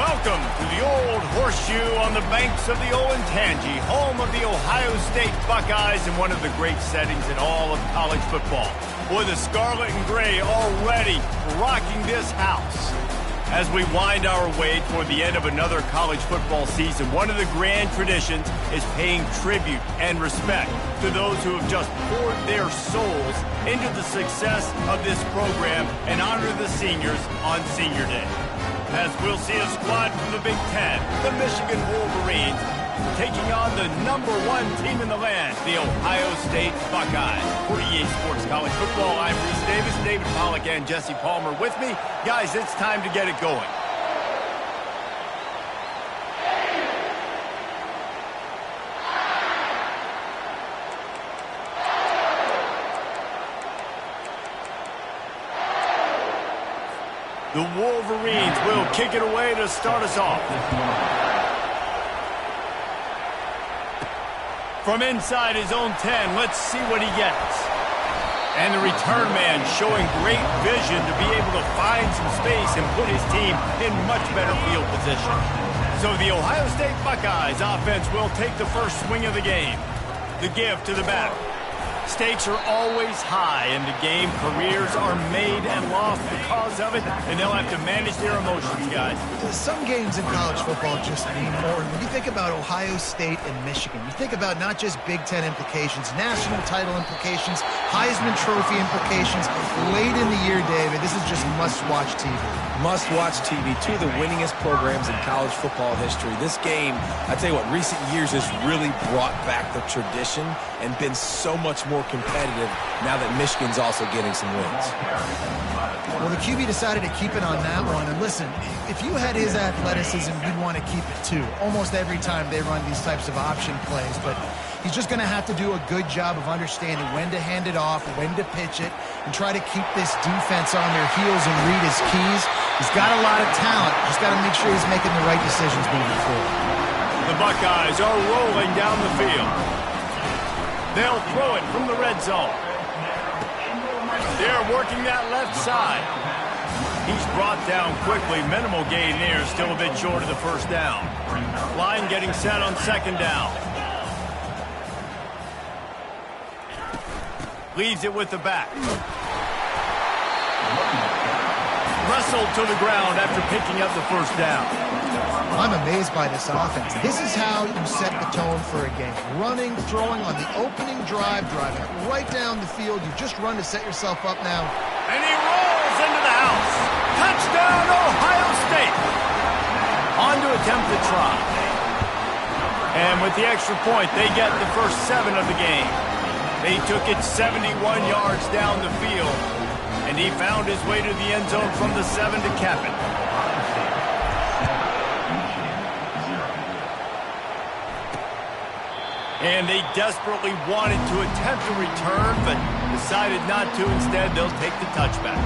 Welcome to the Old Horseshoe on the banks of the Olentangy, home of the Ohio State Buckeyes and one of the great settings in all of college football. Boy, the scarlet and gray already rocking this house. As we wind our way toward the end of another college football season, one of the grand traditions is paying tribute and respect to those who have just poured their souls into the success of this program and honor the seniors on Senior Day. As we'll see a squad from the Big Ten, the Michigan Wolverines, taking on the #1 team in the land, the Ohio State Buckeyes. For EA Sports College Football, I'm Reese Davis, David Pollack, and Jesse Palmer with me. Guys, it's time to get it going. The Wolverines will kick it away to start us off. From inside his own 10, let's see what he gets. And the return man showing great vision to be able to find some space and put his team in much better field position. So the Ohio State Buckeyes offense will take the first swing of the game. The give to the back. Stakes are always high in the game. Careers are made and lost because of it, and they'll have to manage their emotions, guys. Some games in college football just mean more. When you think about Ohio State and Michigan, you think about not just Big Ten implications, national title implications, Heisman Trophy implications. Late in the year, David, this is just must-watch TV. Must-watch TV. Two of the winningest programs in college football history. This game, I tell you what, recent years has really brought back the tradition and been so much more competitive now that Michigan's also getting some wins. Well, the QB decided to keep it on that one. And listen, if you had his athleticism, you'd want to keep it too. Almost every time they run these types of option plays. But he's just going to have to do a good job of understanding when to hand it off, when to pitch it, and try to keep this defense on their heels and read his keys. He's got a lot of talent. Just got to make sure he's making the right decisions moving forward. The Buckeyes are rolling down the field. They'll throw it from the red zone. They're working that left side. He's brought down quickly. Minimal gain there, still a bit short of the first down. Line getting set on second down. Leaves it with the back. Wrestled to the ground after picking up the first down. I'm amazed by this offense. This is how you set the tone for a game. Running, throwing on the opening drive, driving right down the field. You just run to set yourself up now. And he rolls into the house. Touchdown, Ohio State. On to attempt the try. And with the extra point, they get the first 7 of the game. They took it 71 yards down the field, and he found his way to the end zone from the 7 to cap it. And they desperately wanted to attempt a return, but decided not to. Instead, they'll take the touchback.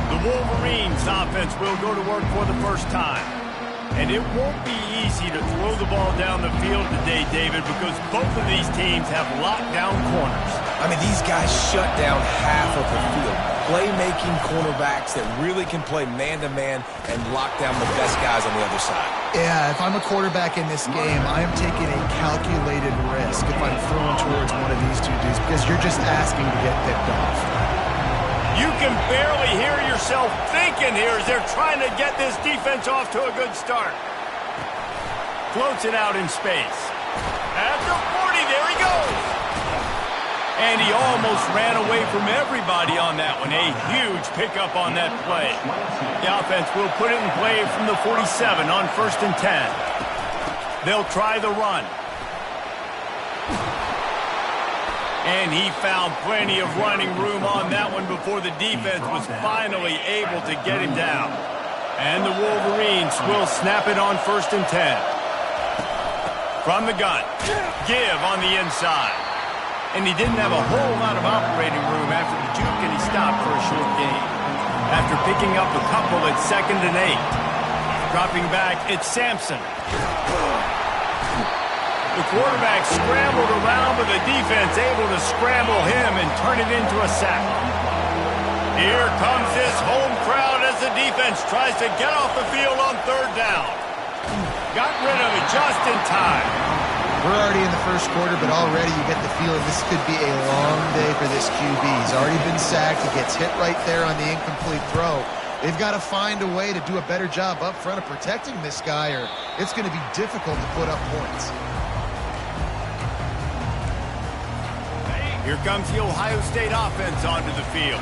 The Wolverines offense will go to work for the first time. And it won't be easy to throw the ball down the field today, David, because both of these teams have lockdown corners. I mean, these guys shut down half of the field. Playmaking cornerbacks that really can play man-to-man and lock down the best guys on the other side. Yeah, if I'm a quarterback in this game, I am taking a calculated risk if I'm throwing towards one of these two dudes because you're just asking to get picked off. You can barely hear yourself thinking here as they're trying to get this defense off to a good start. Floats it out in space. At the 40, there he goes. And he almost ran away from everybody on that one. A huge pickup on that play. The offense will put it in play from the 47 on 1st and 10. They'll try the run. And he found plenty of running room on that one before the defense was finally able to get him down. And the Wolverines will snap it on 1st and 10. From the gun. Give on the inside. And he didn't have a whole lot of operating room after the juke, and he stopped for a short gain. After picking up a couple at 2nd and 8. Dropping back, it's Sampson. The quarterback scrambled around, but the defense able to scramble him and turn it into a sack. Here comes this home crowd as the defense tries to get off the field on 3rd down. Got rid of it just in time. We're already in the first quarter, but already you get the feeling this could be a long day for this QB. He's already been sacked. He gets hit right there on the incomplete throw. They've got to find a way to do a better job up front of protecting this guy, or it's going to be difficult to put up points. Here comes the Ohio State offense onto the field.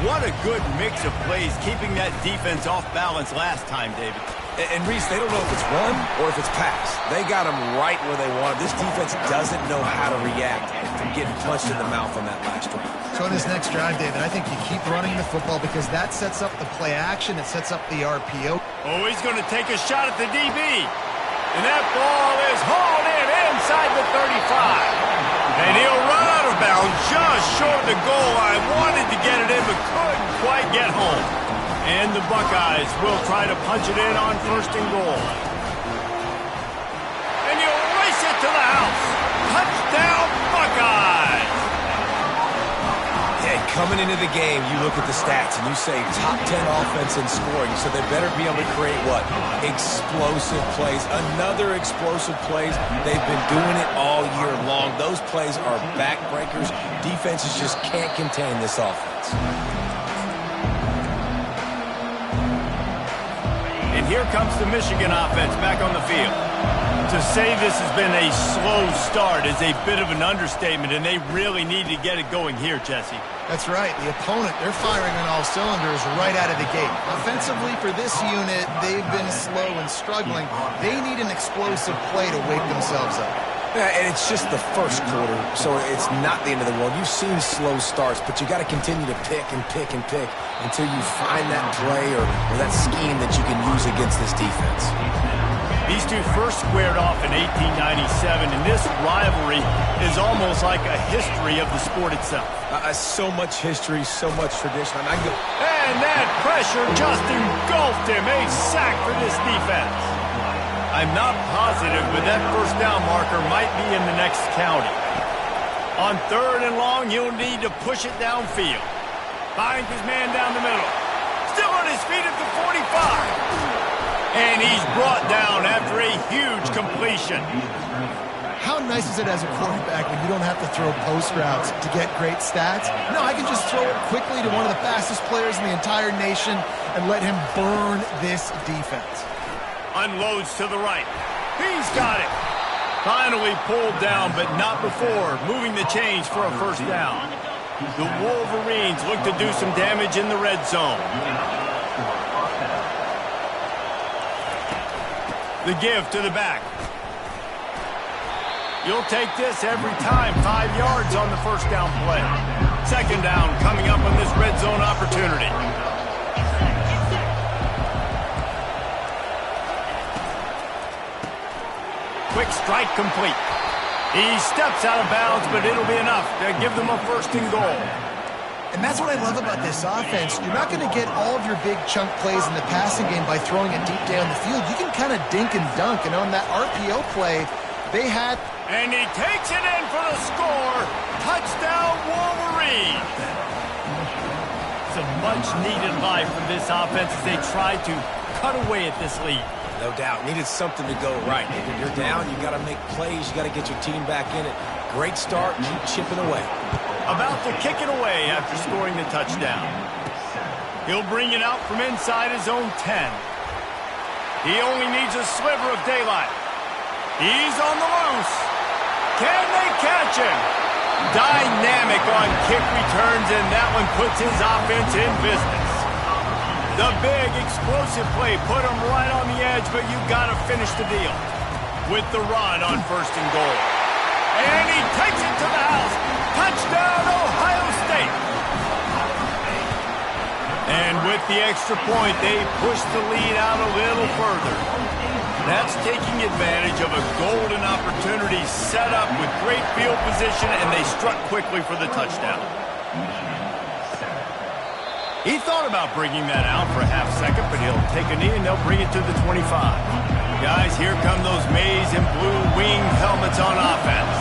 What a good mix of plays, keeping that defense off balance last time, David. And Reese, they don't know if it's run or if it's pass. They got them right where they want them. This defense doesn't know how to react from getting punched in the mouth on that last drive. So in this next drive, David, I think you keep running the football because that sets up the play action. It sets up the RPO. Oh, he's going to take a shot at the DB. And that ball is hauled in inside the 35. And he'll run out of bounds just short of the goal line. Wanted to get it in, but couldn't quite get home. And the Buckeyes will try to punch it in on 1st and goal. And he'll race it to the house. Touchdown, Buckeyes! Yeah, coming into the game, you look at the stats and you say top 10 offense in scoring, so they better be able to create what? Explosive plays. Another explosive plays. They've been doing it all year long. Those plays are backbreakers. Defenses just can't contain this offense. And here comes the Michigan offense back on the field. To say this has been a slow start is a bit of an understatement, and they really need to get it going here, Jesse. That's right. The opponent, they're firing on all cylinders right out of the gate. Offensively, for this unit, they've been slow and struggling. They need an explosive play to wake themselves up. Yeah, and it's just the first quarter, so it's not the end of the world. You've seen slow starts, but you got to continue to pick and pick and pick until you find that play or that scheme that you can use against this defense. These two first squared off in 1897, and this rivalry is almost like a history of the sport itself. So much history, so much tradition. And that pressure just engulfed him. A sack for this defense. I'm not positive, but that first down marker might be in the next county. On 3rd and long, he'll need to push it downfield. Finds his man down the middle. Still on his feet at the 45. And he's brought down after a huge completion. How nice is it as a quarterback when you don't have to throw post routes to get great stats? No, I can just throw it quickly to one of the fastest players in the entire nation and let him burn this defense. Unloads to the right. He's got it. Finally pulled down, but not before moving the chains for a first down. The Wolverines look to do some damage in the red zone. The give to the back. You'll take this every time. 5 yards on the first down play. 2nd down coming up on this red zone opportunity. Quick strike complete. He steps out of bounds, but it'll be enough to give them a 1st and goal. And that's what I love about this offense. You're not going to get all of your big chunk plays in the passing game by throwing it deep down the field. You can kind of dink and dunk. And on that RPO play, they had... And he takes it in for the score. Touchdown, Wolverines. It's a much-needed life for this offense as they try to cut away at this lead. No doubt. Needed something to go right. If you're down, you got to make plays. You got to get your team back in it. Great start. Keep chipping away. About to kick it away after scoring the touchdown. He'll bring it out from inside his own 10. He only needs a sliver of daylight. He's on the loose. Can they catch him? Dynamic on kick returns, and that one puts his offense in business. The big explosive play put him right on the edge, but you got to finish the deal with the run on 1st and goal. And he takes it to the house. Touchdown, Ohio State. And with the extra point, they push the lead out a little further. That's taking advantage of a golden opportunity set up with great field position, and they struck quickly for the touchdown. He thought about bringing that out for a half second, but he'll take a knee and they'll bring it to the 25. Guys, here come those maize and blue wing helmets on offense.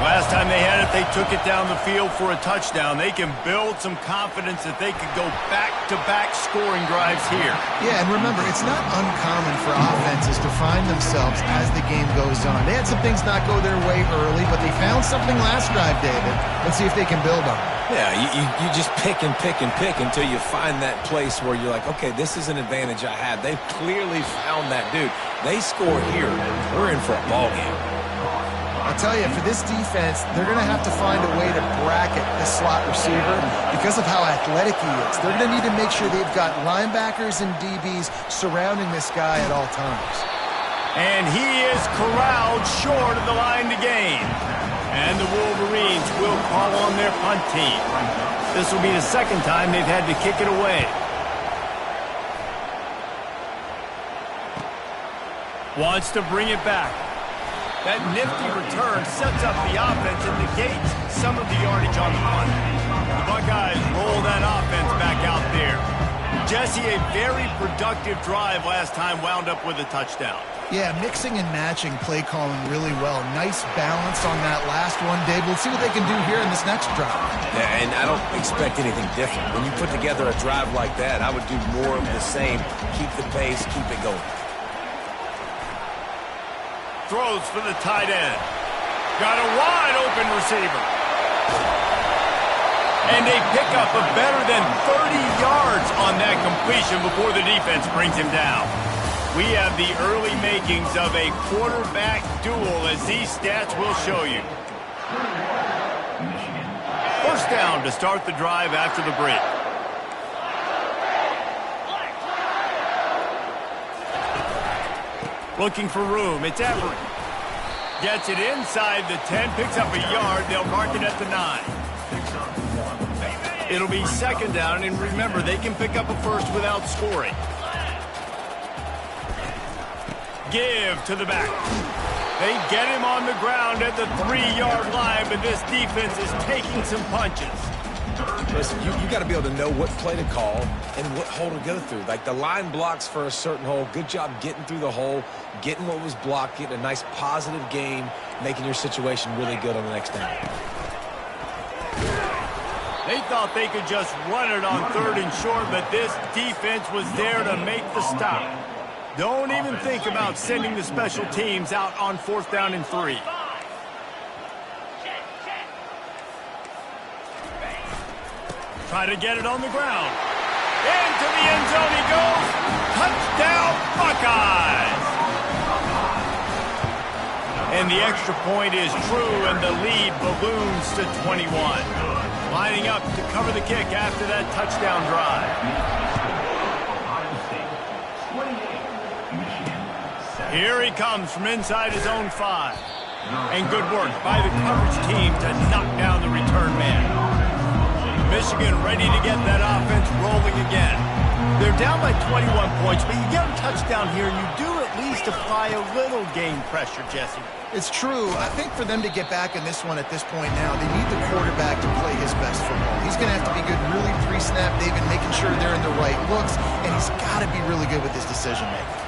Last time they had it, they took it down the field for a touchdown. They can build some confidence that they could go back-to-back scoring drives here. Yeah, and remember, it's not uncommon for offenses to find themselves as the game goes on. They had some things not go their way early, but they found something last drive, David. Let's see if they can build on it. Yeah, you just pick and pick and pick until you find that place where you're like, okay, this is an advantage I have. They've clearly found that, dude. They score here, we're in for a ball game. I'll tell you, for this defense, they're going to have to find a way to bracket the slot receiver because of how athletic he is. They're going to need to make sure they've got linebackers and DBs surrounding this guy at all times. And he is corralled short of the line to gain. And the Wolverines will call on their punt team. This will be the second time they've had to kick it away. Wants to bring it back. That nifty return sets up the offense and negates some of the yardage on the punt. The Buckeyes roll that offense back out there. Jesse, a very productive drive last time wound up with a touchdown. Yeah, mixing and matching play calling really well. Nice balance on that last one, Dave. We'll see what they can do here in this next drive. Yeah, and I don't expect anything different. When you put together a drive like that, I would do more of the same. Keep the pace, keep it going. Throws for the tight end. Got a wide open receiver. And a pickup of better than 30 yards on that completion before the defense brings him down. We have the early makings of a quarterback duel, as these stats will show you. First down to start the drive after the break. Looking for room. It's Everett. Gets it inside the 10, picks up a yard. They'll mark it at the 9. It'll be second down, and remember, they can pick up a first without scoring. Give to the back. They get him on the ground at the 3-yard line, but this defense is taking some punches. Listen, you got to be able to know what play to call and what hole to go through. Like the line blocks for a certain hole. Good job getting through the hole, getting what was blocked, getting a nice positive game, making your situation really good on the next down. They thought they could just run it on 3rd and short, but this defense was there to make the stop. Don't even think about sending the special teams out on 4th down and 3. Try to get it on the ground. Into the end zone he goes. Touchdown, Buckeyes! And the extra point is true, and the lead balloons to 21. Lining up to cover the kick after that touchdown drive. Here he comes from inside his own 5. And good work by the coverage team to knock down the return man. Michigan ready to get that offense rolling again. They're down by 21 points, but you get a touchdown here, and you do at least apply a little game pressure, Jesse. It's true. I think for them to get back in this one at this point now, they need the quarterback to play his best football. He's going to have to be good really pre-snap, David, making sure they're in the right looks, and he's got to be really good with his decision-making.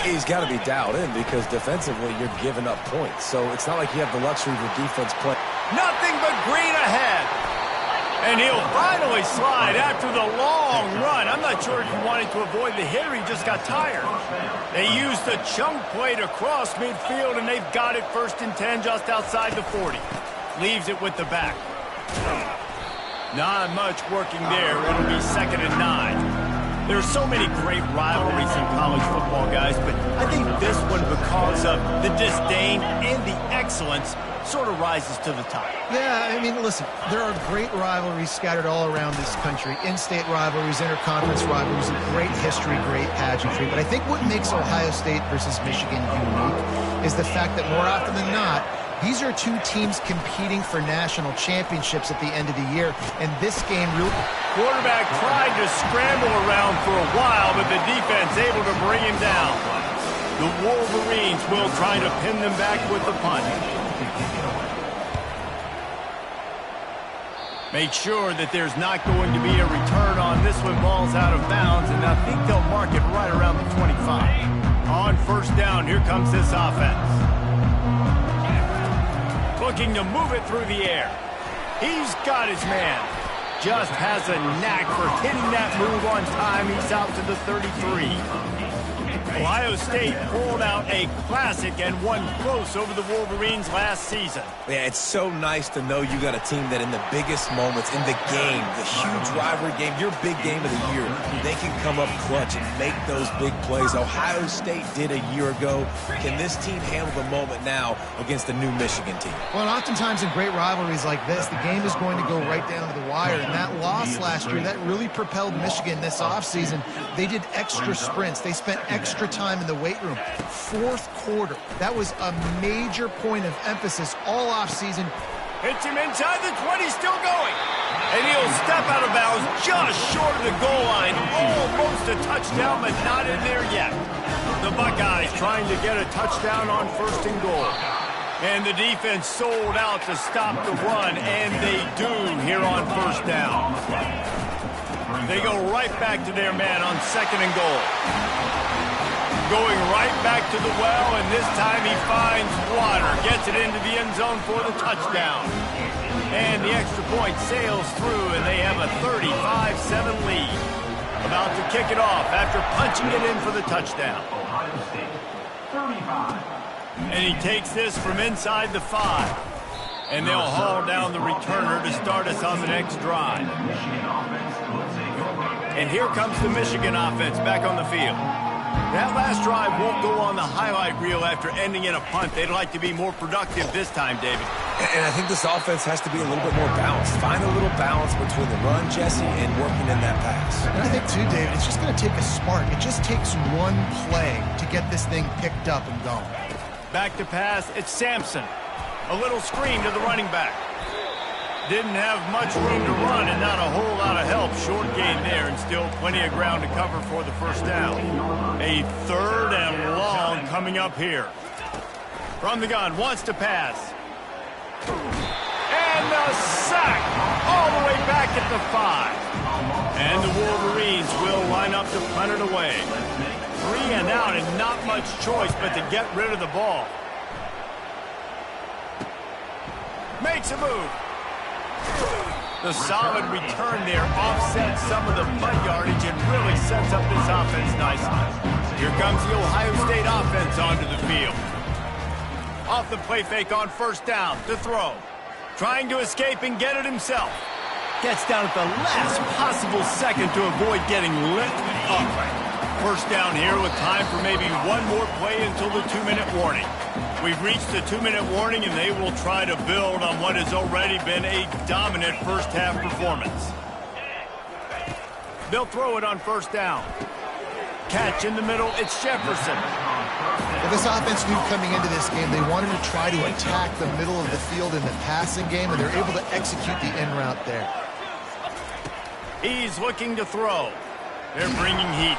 He's got to be dialed in because defensively you're giving up points. So it's not like you have the luxury of your defense play. Nothing but green ahead. And he'll finally slide after the long run. I'm not sure if he wanted to avoid the hit or he just got tired. They used the chunk play to cross midfield, and they've got it 1st and 10 just outside the 40. Leaves it with the back. Not much working there. It'll be 2nd and 9. There are so many great rivalries in college football, guys, but I think this one, because of the disdain and the excellence, sort of rises to the top. Yeah, I mean, listen, there are great rivalries scattered all around this country. In-state rivalries, interconference rivalries, and great history, great pageantry. But I think what makes Ohio State versus Michigan unique is the fact that more often than not, these are two teams competing for national championships at the end of the year, and this game really... Quarterback tried to scramble around for a while, but the defense able to bring him down. The Wolverines will try to pin them back with the punt. Make sure that there's not going to be a return on this one. Ball's out of bounds, and I think they'll mark it right around the 25. On 1st down, here comes this offense. looking to move it through the air. He's got his man. Just has a knack for hitting that move on time. He's out to the 33. Ohio State pulled out a classic and won close over the Wolverines last season. Yeah, it's so nice to know you got a team that in the biggest moments in the game, the huge rivalry game, your big game of the year, they can come up clutch and make those big plays. Ohio State did a year ago. Can this team handle the moment now against the new Michigan team? Well, and oftentimes in great rivalries like this, the game is going to go right down to the wire. And that loss last year, that really propelled Michigan this offseason. They did extra sprints. They spent extra time in the weight room. Fourth quarter. That was a major point of emphasis all offseason. Hits him inside the 20, still going. And he'll step out of bounds just short of the goal line. Almost a touchdown, but not in there yet. The Buckeyes trying to get a touchdown on 1st and goal. And the defense sold out to stop the run, and they do here on 1st down. They go right back to their man on 2nd and goal. Going right back to the well, and this time he finds water. Gets it into the end zone for the touchdown. And the extra point sails through, and they have a 35-7 lead. About to kick it off after punching it in for the touchdown. And he takes this from inside the 5. And they'll haul down the returner to start us on the next drive. And here comes the Michigan offense back on the field. That last drive won't go on the highlight reel after ending in a punt. They'd like to be more productive this time, David. And I think this offense has to be a little bit more balanced. Find a little balance between the run, Jesse, and working in that pass. And I think, too, David, it's just going to take a spark. It just takes one play to get this thing picked up and going. Back to pass, it's Sampson. A little screen to the running back. Didn't have much room to run and not a whole lot of help. Short gain there and still plenty of ground to cover for the 1st down. A 3rd and long coming up here. From the gun, wants to pass. And the sack all the way back at the 5. And the Wolverines will line up to punt it away. 3 and out and not much choice but to get rid of the ball. Makes a move. The solid return there offsets some of the punt yardage and really sets up this offense nicely. Here comes the Ohio State offense onto the field. Off the play fake on 1st down to throw. Trying to escape and get it himself. Gets down at the last possible second to avoid getting lit up. 1st down here with time for maybe one more play until the 2-minute warning. We've reached the 2-minute warning, and they will try to build on what has already been a dominant first-half performance. They'll throw it on 1st down. Catch in the middle, it's Jefferson. Well, this offense knew coming into this game they wanted to try to attack the middle of the field in the passing game, and they're able to execute the in route there. He's looking to throw. They're bringing heat.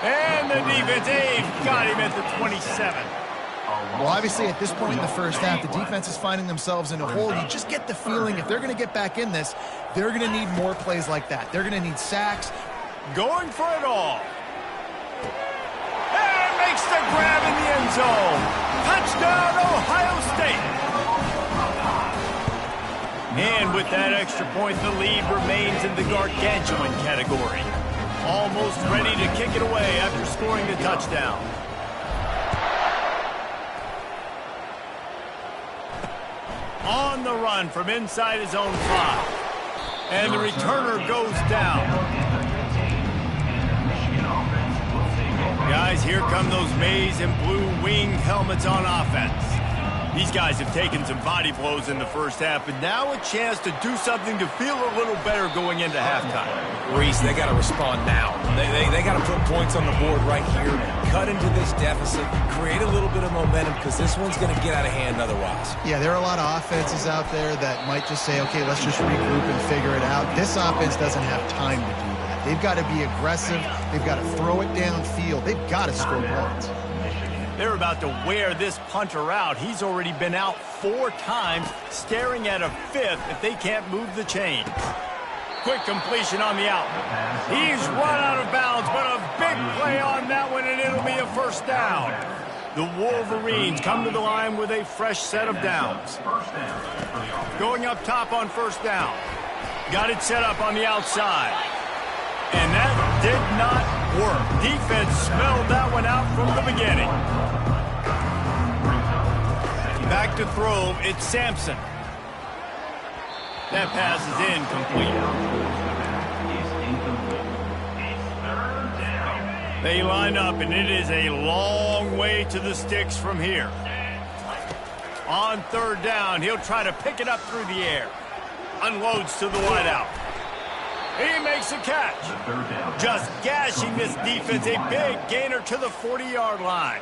And the defense, they've got him at the 27. Well, obviously, at this point in the 1st half, the defense is finding themselves in a hole. You just get the feeling if they're going to get back in this, they're going to need more plays like that. They're going to need sacks. Going for it all. And makes the grab in the end zone. Touchdown, Ohio State. And with that extra point, the lead remains in the gargantuan category. Almost ready to kick it away after scoring the touchdown. On the run from inside his own 5. And the returner goes down. Guys, here come those maize and blue wing helmets on offense. These guys have taken some body blows in the 1st half, but now a chance to do something to feel a little better going into halftime. Reese, they got to respond now. They got to put points on the board right here, cut into this deficit, create a little bit of momentum because this one's going to get out of hand otherwise. Yeah, there are a lot of offenses out there that might just say, okay, let's just regroup and figure it out. This offense doesn't have time to do that. They've got to be aggressive. They've got to throw it downfield. They've got to score points. They're about to wear this punter out. He's already been out 4 times, staring at a 5th if they can't move the chains. Quick completion on the out. He's run out of bounds, but a big play on that one, and it'll be a 1st down. The Wolverines come to the line with a fresh set of downs. Going up top on first down. Got it set up on the outside. And that did not work. Defense smelled that one out from the beginning. Back to throw, it's Sampson. That pass is incomplete. They line up, and it is a long way to the sticks from here. On third down, he'll try to pick it up through the air. Unloads to the wideout. He makes a catch. Just gashing this defense, a big gainer to the 40-yard line.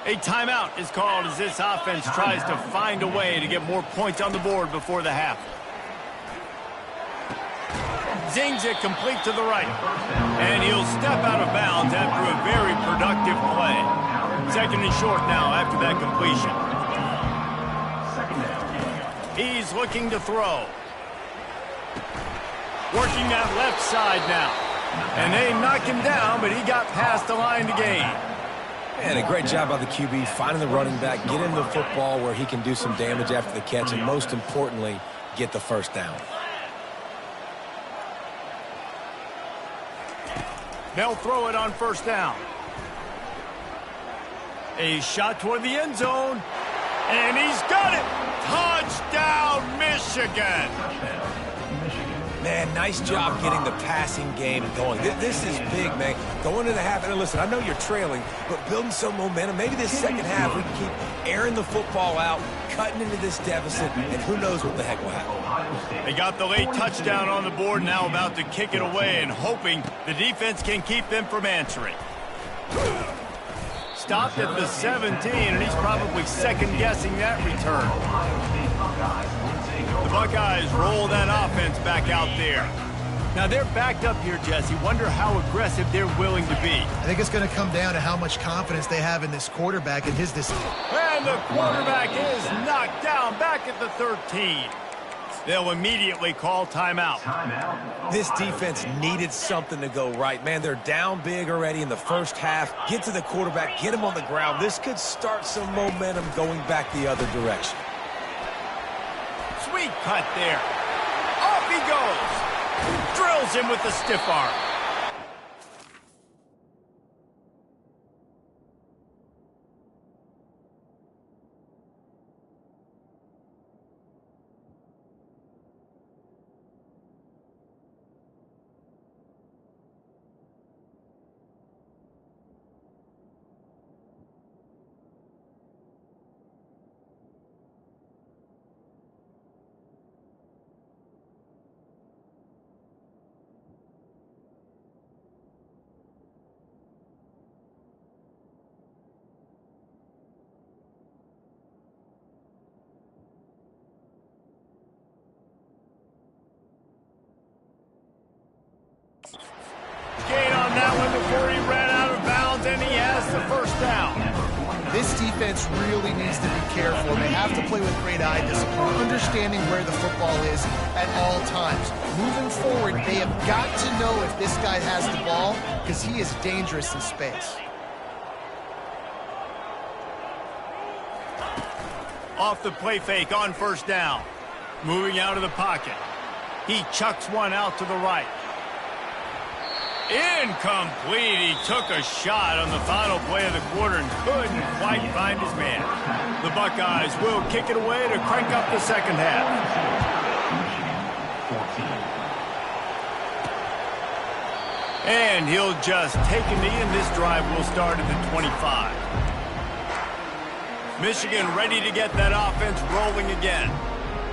A timeout is called as this offense tries to find a way to get more points on the board before the half. Zings it complete to the right. And he'll step out of bounds after a very productive play. Second and short now after that completion. He's looking to throw. Working that left side now. And they knock him down, but he got past the line to gain. And a great job by the QB, finding the running back, get him the football where he can do some damage after the catch, and most importantly, get the first down. They'll throw it on first down. A shot toward the end zone. And he's got it. Touchdown, Michigan. Man, nice job getting the passing game going. This is big, man. Going into the half, and listen, I know you're trailing, but building some momentum. Maybe this second half we can keep airing the football out, cutting into this deficit, and who knows what the heck will happen. They got the late touchdown on the board, now about to kick it away and hoping the defense can keep them from answering. Stopped at the 17, and he's probably second-guessing that return. The Buckeyes roll that offense back out there. Now, they're backed up here, Jesse. Wonder how aggressive they're willing to be. I think it's going to come down to how much confidence they have in this quarterback and his decision. And the quarterback is knocked down back at the 13. They'll immediately call timeout. This defense needed something to go right. Man, they're down big already in the first half. Get to the quarterback, get him on the ground. This could start some momentum going back the other direction. Sweet cut there. Off he goes. Drills him with the stiff arm. Gain on that one before he ran out of bounds, and he has the first down. This defense really needs to be careful. They have to play with great eye discipline, understanding where the football is at all times. Moving forward, they have got to know if this guy has the ball, because he is dangerous in space. Off the play fake on first down. Moving out of the pocket. He chucks one out to the right. Incomplete. He took a shot on the final play of the quarter and couldn't quite find his man. The Buckeyes will kick it away to crank up the second half. And he'll just take a knee, and this drive will start at the 25. Michigan ready to get that offense rolling again.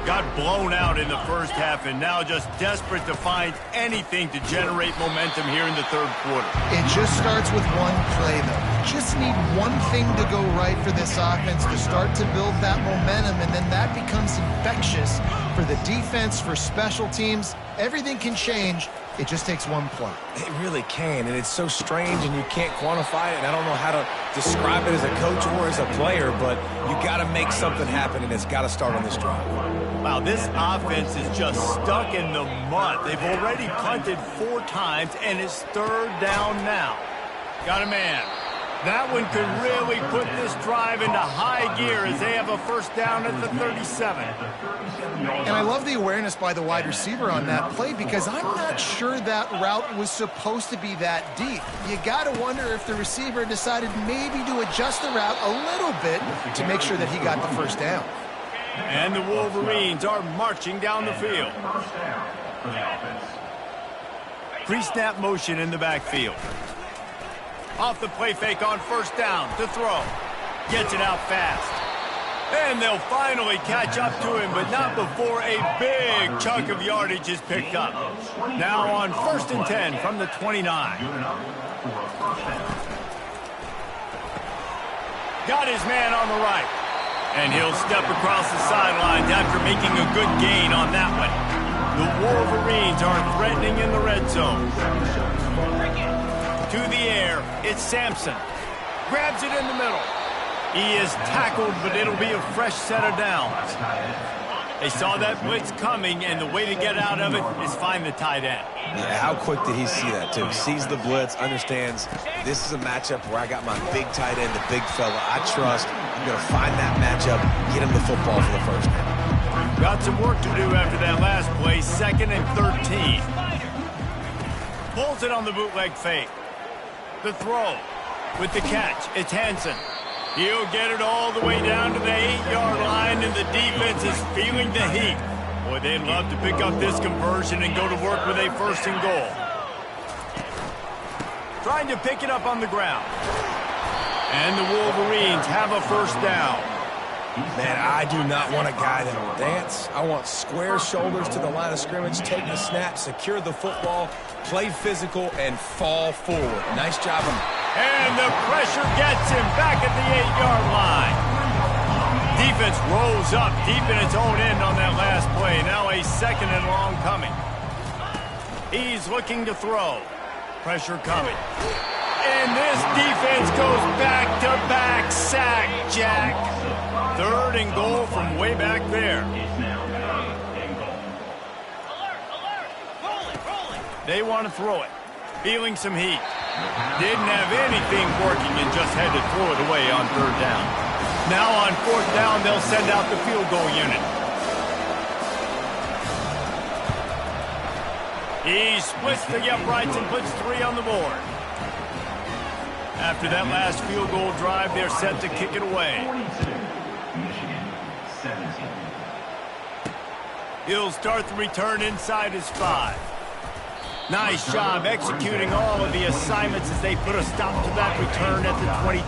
Got blown out in the first half and now just desperate to find anything to generate momentum here in the third quarter. It just starts with one play, though. Just need one thing to go right for this offense to start to build that momentum, and then that becomes infectious for the defense, for special teams. Everything can change. It just takes one play. It really can, and it's so strange, and you can't quantify it, and I don't know how to describe it as a coach or as a player, but you got to make something happen, and it's got to start on this drive. Wow, this offense is just stuck in the mud. They've already punted 4 times, and it's third down now. Got a man. That one could really put this drive into high gear as they have a first down at the 37. And I love the awareness by the wide receiver on that play because I'm not sure that route was supposed to be that deep. You got to wonder if the receiver decided maybe to adjust the route a little bit to make sure that he got the first down. And the Wolverines are marching down the field. Pre-snap motion in the backfield. Off the play fake on first down to throw. Gets it out fast. And they'll finally catch up to him, but not before a big chunk of yardage is picked up. Now on 1st and 10 from the 29. Got his man on the right. And he'll step across the sidelines after making a good gain on that one. The Wolverines are threatening in the red zone. To the air, it's Sampson. Grabs it in the middle. He is tackled, but it'll be a fresh set of downs. They saw that blitz coming, and the way to get out of it is find the tight end. Yeah, how quick did he see that, too? Sees the blitz, understands this is a matchup where I got my big tight end, the big fella I trust. I'm going to find that matchup, get him the football for the first down. Got some work to do after that last play, 2nd and 13. Pulls it on the bootleg fake. The throw with the catch. It's Hansen. He'll get it all the way down to the 8-yard line, and the defense is feeling the heat. Boy, they'd love to pick up this conversion and go to work with a 1st and goal. Trying to pick it up on the ground. And the Wolverines have a first down. Man, I do not want a guy that will dance. I want square shoulders to the line of scrimmage, take the snap, secure the football, play physical, and fall forward. Nice job. And the pressure gets him back at the 8-yard line. Defense rolls up deep in its own end on that last play. Now a 2nd and long coming. He's looking to throw. Pressure coming. And this defense goes back-to-back sack, Jack. 3rd and goal from way back there. They want to throw it. Feeling some heat. Didn't have anything working and just had to throw it away on 3rd down. Now on 4th down, they'll send out the field goal unit. He splits the uprights and puts 3 on the board. After that last field goal drive, they're set to kick it away. He'll start the return inside his 5. Nice job executing all of the assignments as they put a stop to that return at the 22.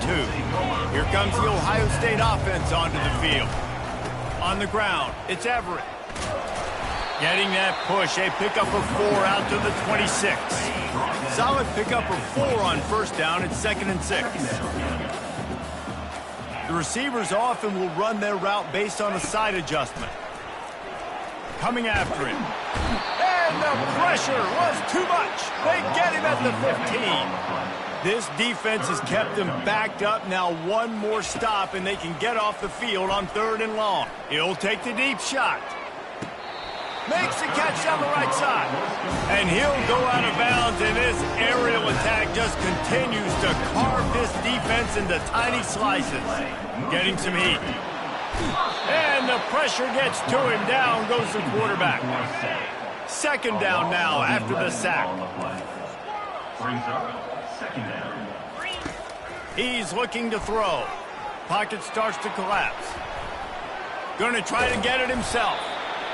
Here comes the Ohio State offense onto the field. On the ground, it's Everett. Getting that push, a pickup of 4 out to the 26. Solid pickup of 4 on 1st down. It's 2nd and 6. The receivers often will run their route based on a side adjustment. Coming after him. And the pressure was too much. They get him at the 15. This defense has kept them backed up. Now one more stop, and they can get off the field on 3rd and long. He'll take the deep shot. Makes the catch down the right side. And he'll go out of bounds, and this aerial attack just continues to carve this defense into tiny slices. Getting some heat. And the pressure gets to him. Down goes the quarterback. 2nd down now after the sack. He's looking to throw. Pocket starts to collapse. Going to try to get it himself.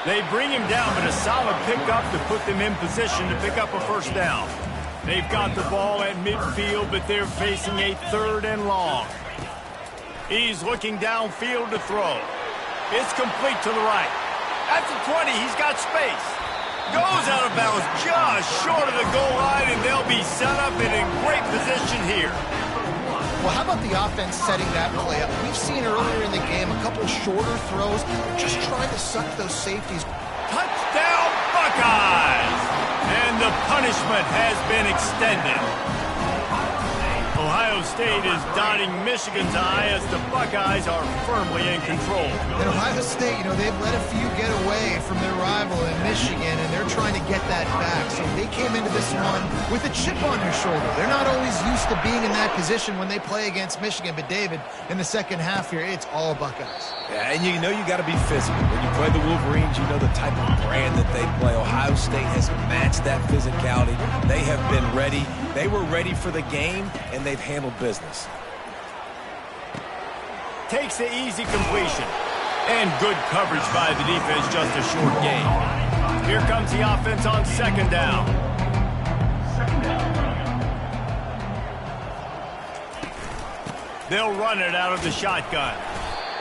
They bring him down, but a solid pickup to put them in position to pick up a 1st down. They've got the ball at midfield, but they're facing a 3rd and long. He's looking downfield to throw. It's complete to the right. At the 20, he's got space. Goes out of bounds just short of the goal line, and they'll be set up and in great position here. Well, how about the offense setting that play up? We've seen earlier in the game a couple shorter throws, just trying to suck those safeties. Touchdown, Buckeyes! And the punishment has been extended. Ohio State is dotting Michigan's eye as the Buckeyes are firmly in control. And Ohio State, they've let a few get away from their rival in Michigan, and they're trying to get that back. So they came into this one with a chip on their shoulder. They're not always used to being in that position when they play against Michigan. But, David, in the second half here, it's all Buckeyes. Yeah, and you know you got to be physical. When you play the Wolverines, you know the type of brand that they play. Ohio State has matched that physicality. They have been ready. They were ready for the game, and they've handled business. Takes the easy completion. And good coverage by the defense, just a short gain. Here comes the offense on second down. They'll run it out of the shotgun.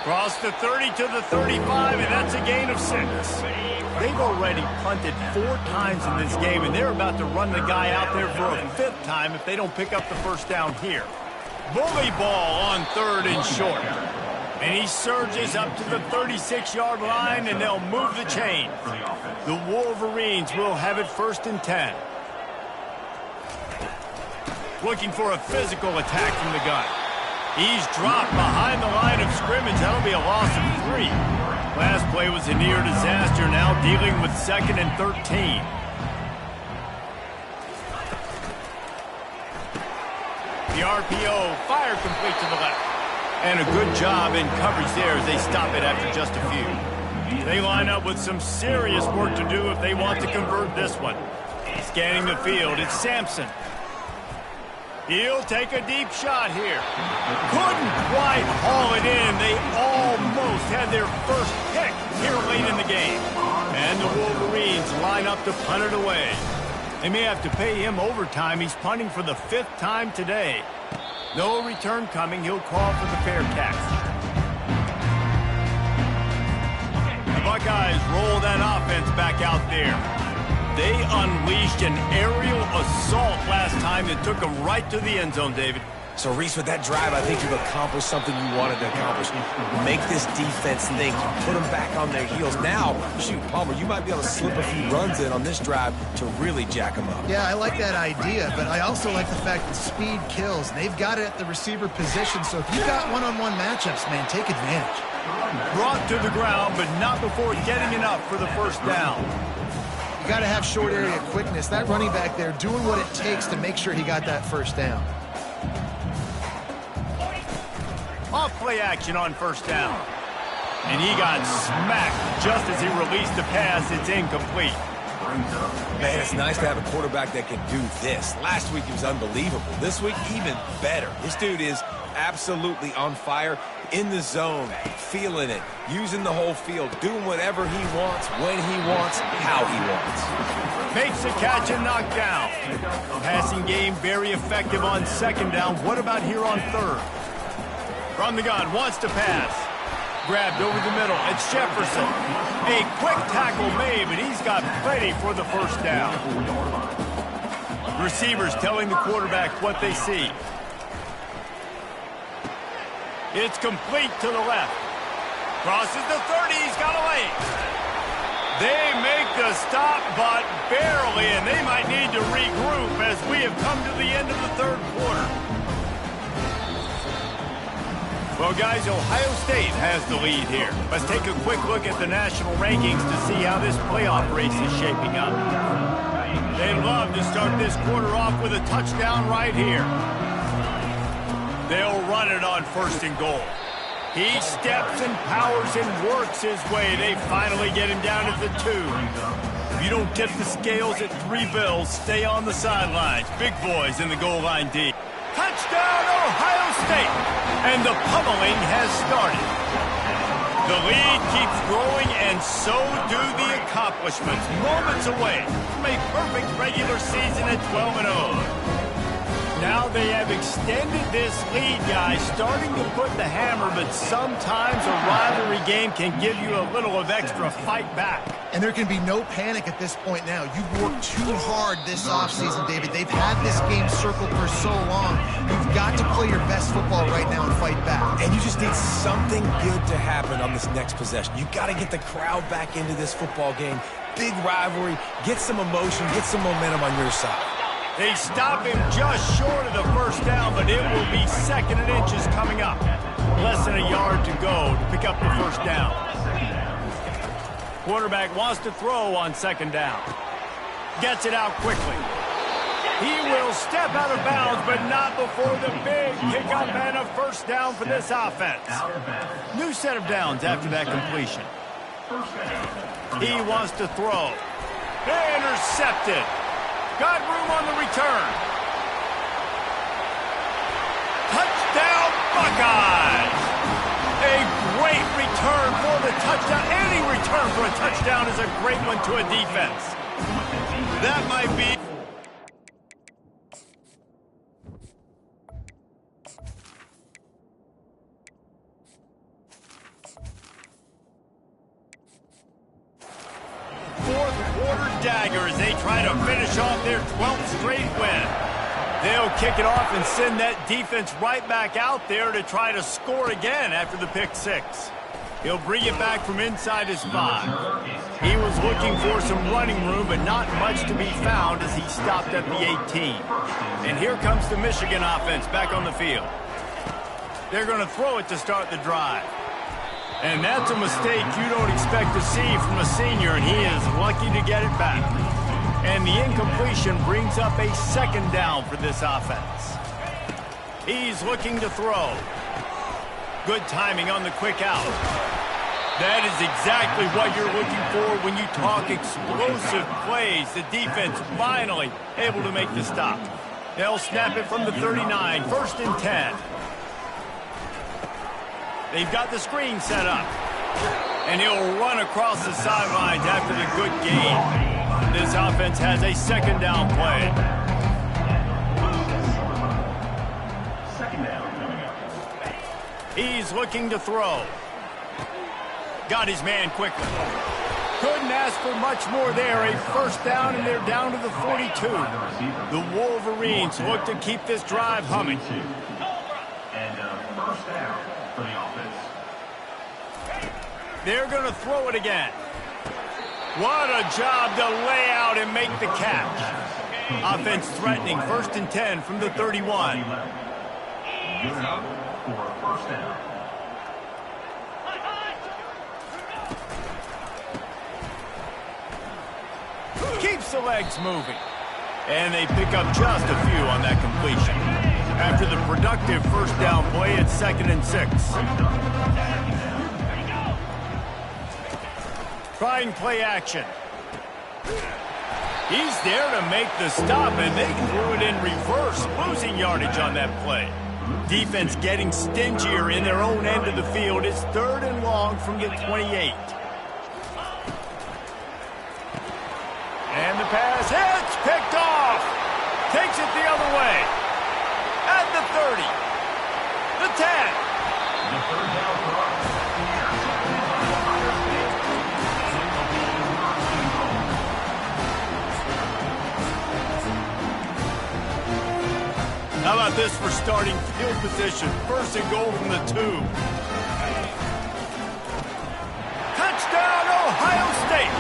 Cross the 30 to the 35, and that's a gain of 6. They've already punted 4 times in this game, and they're about to run the guy out there for a 5th time if they don't pick up the first down here. Bully ball on 3rd and short. And he surges up to the 36-yard line, and they'll move the chain. The Wolverines will have it 1st and 10. Looking for a physical attack from the gun. He's dropped behind the line of scrimmage. That'll be a loss of 3. Last play was a near disaster, now dealing with 2nd and 13. The RPO, fire complete to the left. And a good job in coverage there as they stop it after just a few. They line up with some serious work to do if they want to convert this one. Scanning the field, it's Sampson. He'll take a deep shot here. Couldn't quite haul it in. They almost had their first pick here late in the game. And the Wolverines line up to punt it away. They may have to pay him overtime. He's punting for the 5th time today. No return coming. He'll call for the fair catch. The Buckeyes roll that offense back out there. They unleashed an aerial assault last time that took them right to the end zone, David. So, Reese, with that drive, I think you've accomplished something you wanted to accomplish. Make this defense think. Put them back on their heels. Now, shoot, Palmer, you might be able to slip a few runs in on this drive to really jack them up. Yeah, I like that idea, but I also like the fact that speed kills. And they've got it at the receiver position, so if you've got one-on-one matchups, man, take advantage. Brought to the ground, but not before getting enough for the first down. You got to have short area quickness. That running back there doing what it takes to make sure he got that first down. Off play action on first down. And he got smacked just as he released the pass. It's incomplete. Man, it's nice to have a quarterback that can do this. Last week he was unbelievable. This week, even better. This dude is absolutely on fire, in the zone, feeling it, using the whole field, doing whatever he wants, when he wants, how he wants. Makes the catch and knocked down. Passing game very effective on second down. What about here on 3rd? From the gun, wants to pass. Grabbed over the middle. It's Jefferson. A quick tackle made, but he's got plenty for the first down. Receivers telling the quarterback what they see. It's complete to the left. Crosses the 30. He's got a lane. They make the stop, but barely, and they might need to regroup as we have come to the end of the 3rd quarter. Well, guys, Ohio State has the lead here. Let's take a quick look at the national rankings to see how this playoff race is shaping up. They'd love to start this quarter off with a touchdown right here. They'll run it on 1st and goal. He steps and powers and works his way. They finally get him down at the 2. If you don't tip the scales at 3 bills, stay on the sidelines. Big boys in the goal line deep. Touchdown, Ohio State! And the pummeling has started. The lead keeps growing, and so do the accomplishments. Moments away from a perfect regular season at 12-0. Now they have extended this lead, guys, starting to put the hammer, but sometimes a rivalry game can give you a little of extra fight back. And there can be no panic at this point now. You've worked too hard this offseason, David. They've had this game circled for so long. You've got to play your best football right now and fight back. And you just need something good to happen on this next possession. You've got to get the crowd back into this football game. Big rivalry. Get some emotion. Get some momentum on your side. They stop him just short of the first down, but it will be 2nd and inches coming up. Less than a yard to go to pick up the first down. Quarterback wants to throw on 2nd down. Gets it out quickly. He will step out of bounds, but not before the big pickup and a first down for this offense. New set of downs after that completion. He wants to throw. Intercepted. Got room on the return. Touchdown, Buckeyes! A great return for the touchdown. Any return for a touchdown is a great one to a defense. That might be... fourth-quarter dagger as they try to finish off their 12th straight win. They'll kick it off and send that defense right back out there to try to score again after the pick six. He'll bring it back from inside his 5. He was looking for some running room, but not much to be found as he stopped at the 18. And here comes the Michigan offense back on the field. They're going to throw it to start the drive. And that's a mistake you don't expect to see from a senior, and he is lucky to get it back. And the incompletion brings up a second down for this offense. He's looking to throw. Good timing on the quick out. That is exactly what you're looking for when you talk explosive plays. The defense finally able to make the stop. They'll snap it from the 39, 1st and 10. They've got the screen set up. And he'll run across the sidelines after the good gain. This offense has a second down play. He's looking to throw. Got his man quickly. Couldn't ask for much more there. A first down, and they're down to the 42. The Wolverines look to keep this drive humming. And first down for the offense. They're going to throw it again. What a job to lay out and make the catch. Offense threatening, 1st and 10 from the 31. Good enough for a first down. Keeps the legs moving. And they pick up just a few on that completion. After the productive first down play, it's 2nd and 6. Trying play action. He's there to make the stop, and they threw it in reverse, losing yardage on that play. Defense getting stingier in their own end of the field. It's 3rd and long from the 28. And the pass hits, picked off. Takes it the other way. At the 30. The 10. The third down for us. How about this for starting field position? 1st and goal from the 2. Touchdown, Ohio State!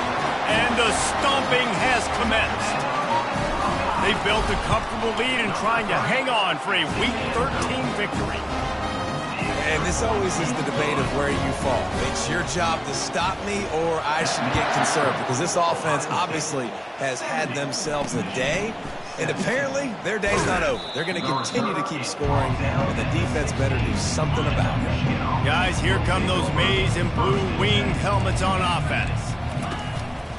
And the stomping has commenced. They built a comfortable lead and trying to hang on for a Week 13 victory. And this always is the debate of where you fall. It's your job to stop me, or I should get conservative, because this offense obviously has had themselves a day. And apparently, their day's not over. They're going to continue to keep scoring, and the defense better do something about it. Guys, here come those maize and blue winged helmets on offense.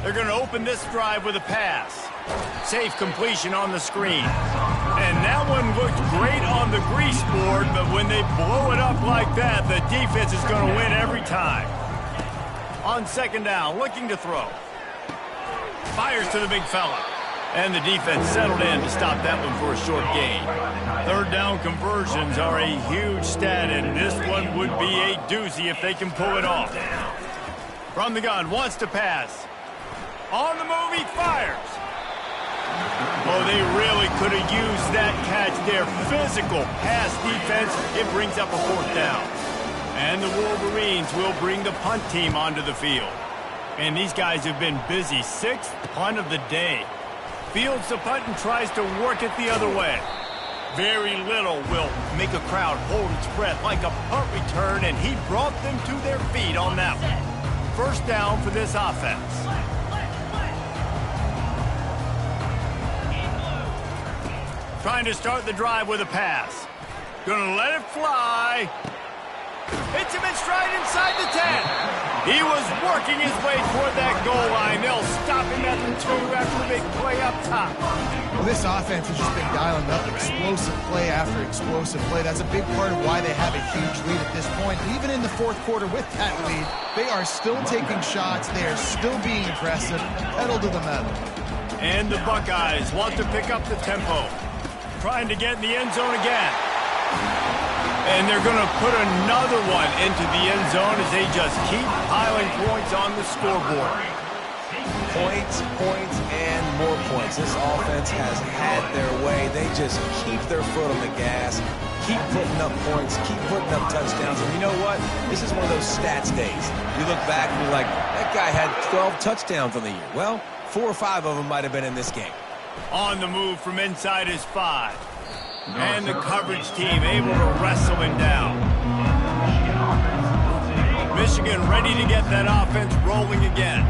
They're going to open this drive with a pass. Safe completion on the screen. And that one looked great on the grease board, but when they blow it up like that, the defense is going to win every time. On 2nd down, looking to throw. Fires to the big fella. And the defense settled in to stop that one for a short gain. 3rd down conversions are a huge stat, and this one would be a doozy if they can pull it off. From the gun, wants to pass. On the move, he fires. Oh, they really could have used that catch there. Physical pass defense. It brings up a 4th down. And the Wolverines will bring the punt team onto the field. And these guys have been busy. 6th punt of the day. Fields the punt and tries to work it the other way. Very little will make a crowd hold its breath like a punt return, and he brought them to their feet on that one. 1st down for this offense. Trying to start the drive with a pass. Gonna let it fly. Hits him in stride inside the 10. He was working his way toward that goal line. They'll stop him at the 2 after the big play up top. Well, this offense has just been dialing up explosive play after explosive play. That's a big part of why they have a huge lead at this point. Even in the fourth quarter with that lead, they are still taking shots. They are still being aggressive, pedal to the metal. And the Buckeyes want to pick up the tempo. Trying to get in the end zone again. And they're going to put another one into the end zone as they just keep piling points on the scoreboard. Points, points, and more points. This offense has had their way. They just keep their foot on the gas, keep putting up points, keep putting up touchdowns. And you know what? This is one of those stats days. You look back and you're like, that guy had 12 touchdowns on the year. Well, 4 or 5 of them might have been in this game. On the move from inside his 5. And the coverage team able to wrestle him down. Michigan ready to get that offense rolling again.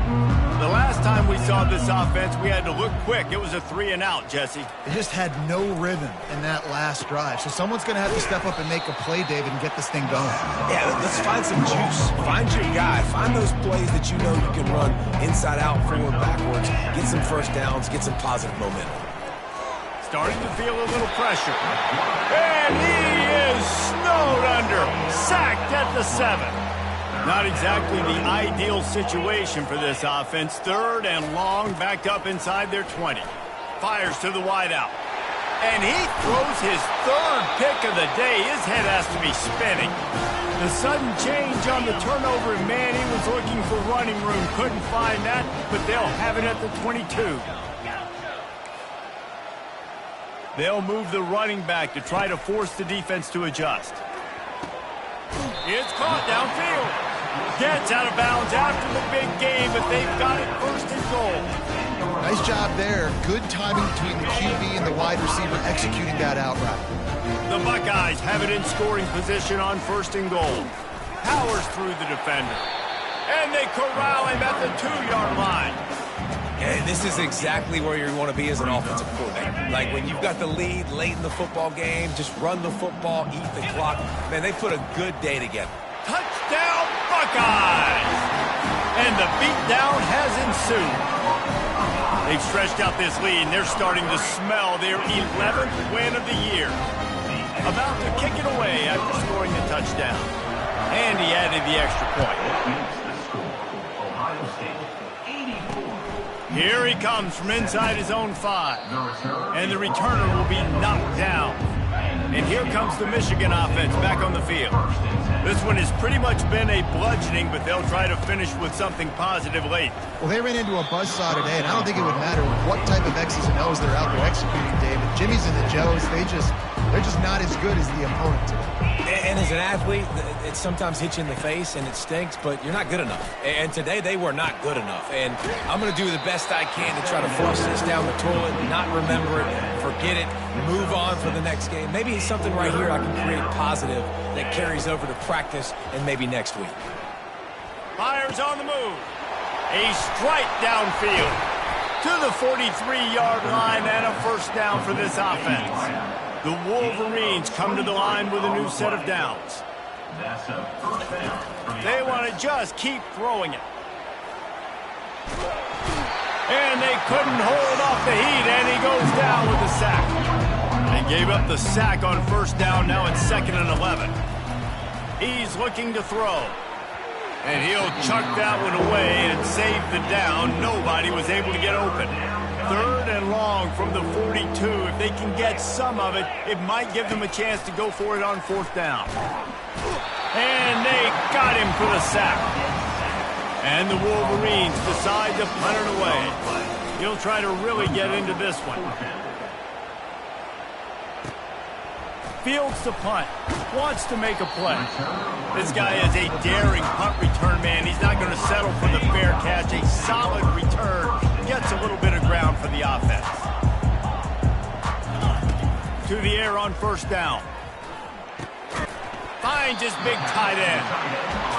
The last time we saw this offense, we had to look quick. It was a 3-and-out, Jesse. They just had no rhythm in that last drive. So someone's going to have to step up and make a play, David, and get this thing going. Yeah, let's find some juice. Find your guy. Find those plays that you know you can run inside out, forward, backwards. Get some first downs. Get some positive momentum. Starting to feel a little pressure. And he is snowed under. Sacked at the 7. Not exactly the ideal situation for this offense. 3rd and long, backed up inside their 20. Fires to the wideout. And he throws his 3rd pick of the day. His head has to be spinning. The sudden change on the turnover, and man, he was looking for running room. Couldn't find that, but they'll have it at the 22. They'll move the running back to try to force the defense to adjust. It's caught downfield. Gets out of bounds after the big game, but they've got it 1st and goal. Nice job there. Good timing between the QB and the wide receiver executing that out route. The Buckeyes have it in scoring position on 1st and goal. Powers through the defender. And they corral him at the 2-yard line. And this is exactly where you want to be as an offensive coordinator. Like when you've got the lead late in the football game, just run the football, eat the clock. Man, they put a good day together. Touchdown, Buckeyes! And the beatdown has ensued. They've stretched out this lead, and they're starting to smell their 11th win of the year. About to kick it away after scoring a touchdown. And he added the extra point. Here he comes from inside his own 5. And the returner will be knocked down. And here comes the Michigan offense back on the field. This one has pretty much been a bludgeoning, but they'll try to finish with something positive late. Well, they ran into a buzzsaw today, and I don't think it would matter what type of X's and O's they're out there executing, David. Jimmy's and the Joes, they're just not as good as the opponent today. And as an athlete, it sometimes hits you in the face and it stinks, but you're not good enough. And today they were not good enough. And I'm going to do the best I can to try to flush this down the toilet, not remember it, forget it, move on for the next game. Maybe it's something right here I can create positive that carries over to practice and maybe next week. Fires on the move. A strike downfield to the 43-yard line and a 1st down for this offense. The Wolverines come to the line with a new set of downs. They want to just keep throwing it. And they couldn't hold off the heat, and he goes down with the sack. They gave up the sack on 1st down. Now it's 2nd and 11. He's looking to throw. And he'll chuck that one away and save the down. Nobody was able to get open. 3rd and long from the 42. If they can get some of it, it might give them a chance to go for it on 4th down. And they got him for the sack. And the Wolverines decide to punt it away. He'll try to really get into this one. Fields to punt. Wants to make a play. This guy is a daring punt return man. He's not going to settle for the fair catch. A solid return. Gets a little bit of ground for the offense. To the air on 1st down. Finds his big tight end.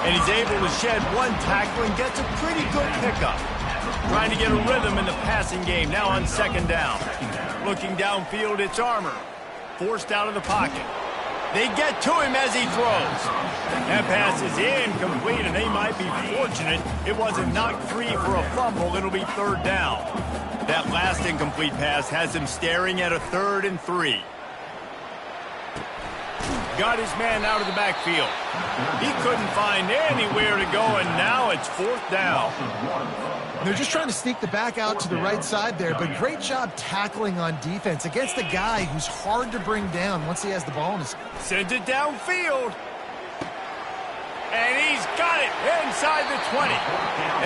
And he's able to shed one tackle and gets a pretty good pickup. Trying to get a rhythm in the passing game now on 2nd down. Looking downfield, it's Armour. Forced out of the pocket. They get to him as he throws. That pass is incomplete, and they might be fortunate it wasn't knocked free for a fumble. It'll be third down. That last incomplete pass has him staring at a 3rd and 3. Got his man out of the backfield. He couldn't find anywhere to go, and now it's 4th down. They're just trying to sneak the back out to the right side there, but great job tackling on defense against a guy who's hard to bring down once he has the ball in his... Sends it downfield. And he's got it inside the 20.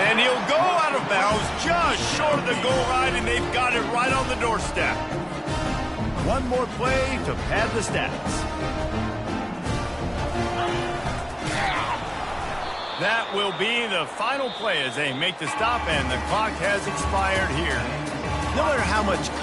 And he'll go out of bounds just short of the goal line, and they've got it right on the doorstep. One more play to pad the stats. That will be the final play as they make the stop, and the clock has expired here. No matter how much